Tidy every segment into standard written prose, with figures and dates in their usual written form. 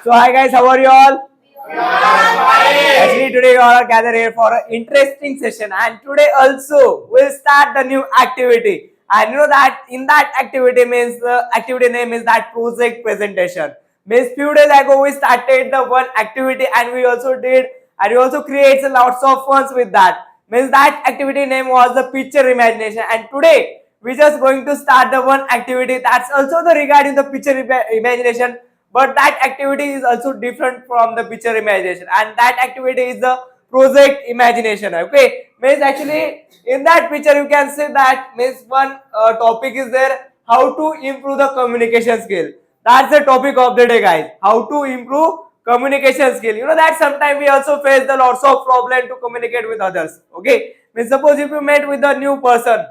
So hi guys, how are you all? Actually today we are gathered here for an interesting session, and today also we'll start the new activity. And you know that in that activity means the activity name is that project presentation. Means few days ago we started the one activity and we also created lots of funs with that. Means that activity name was the picture imagination, and today we just going to start the one activity that's also the regarding the picture imagination, but that activity is also different from the picture imagination, and that activity is the project imagination. Okay, means actually in that picture you can see that means one topic is there, how to improve the communication skill. That's the topic of the day, guys. How to improve communication skill. You know that sometimes we also face the lots of problem to communicate with others. Okay, means suppose if you met with a new person,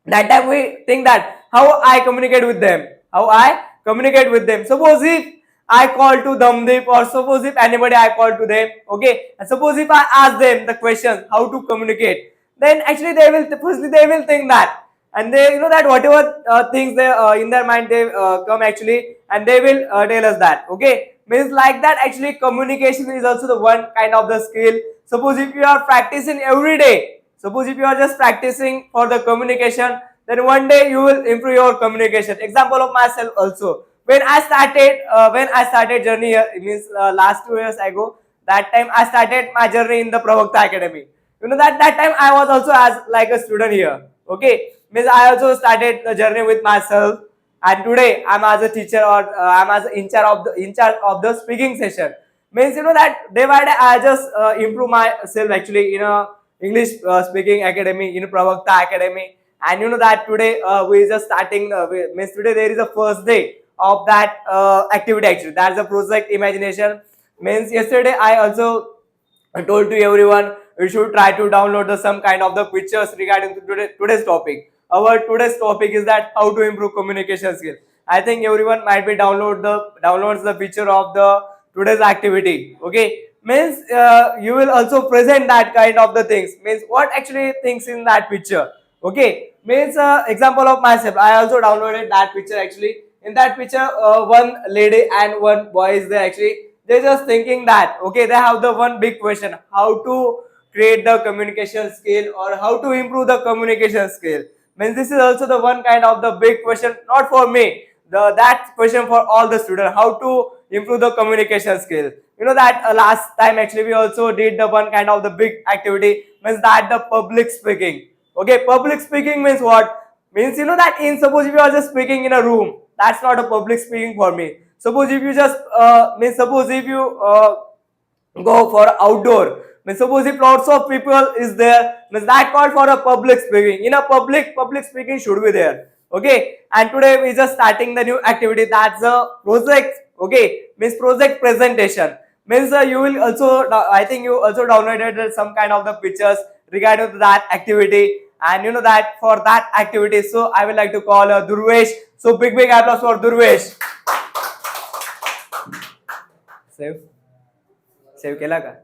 that time we think that how I communicate with them, suppose if I call to Damdeep, or suppose if anybody I call to them, okay, and suppose if I ask them the question how to communicate, then actually they will think that, and they you know that whatever things they in their mind they come actually, and they will tell us that. Okay, means like that actually communication is also the one kind of the skill. Suppose if you are practicing every day, suppose if you are just practicing for the communication, then one day you will improve your communication. Example of myself also. When I started journey here, it means last 2 years ago. That time I started my journey in the Pravakta Academy. You know that time I was also as like a student here. Okay, means I also started the journey with myself, and today I'm as a teacher, or I'm as in charge of the speaking session. Means you know that day by day I just improve myself actually in a English speaking academy, in Pravakta Academy. And you know that today we just starting means today there is a first day of that activity. Actually that's a project imagination. Means yesterday I also told to everyone we should try to download some kind of the pictures regarding to today's topic. Our today's topic is that how to improve communication skill. I think everyone might be downloads the picture of the today's activity. Okay, means you will also present that kind of the things. Means what actually things in that picture. Okay, means example of myself, I also downloaded that picture. Actually in that picture one lady and one boy is there. Actually they're just thinking that, okay, they have the one big question, how to create the communication skill, or how to improve the communication skill. Means this is also the one kind of the big question, not for me, that question for all the students, how to improve the communication skill. You know that last time actually we also did the one kind of the big activity, means that the public speaking. Okay, public speaking means what? Means you know that in suppose if you are just speaking in a room, that's not a public speaking for me. Suppose if you just suppose if you go for outdoor, means suppose if lots of people is there, means that called for a public speaking. In a public speaking should be there. Okay, and today we just starting the new activity, that's a project. Okay, means project presentation. Means you will also I think you also downloaded some kind of the pictures regarding to that activity, and you know that for that activity, so I would like to call Durvesh. So big applause for Durvesh. Save save केला का?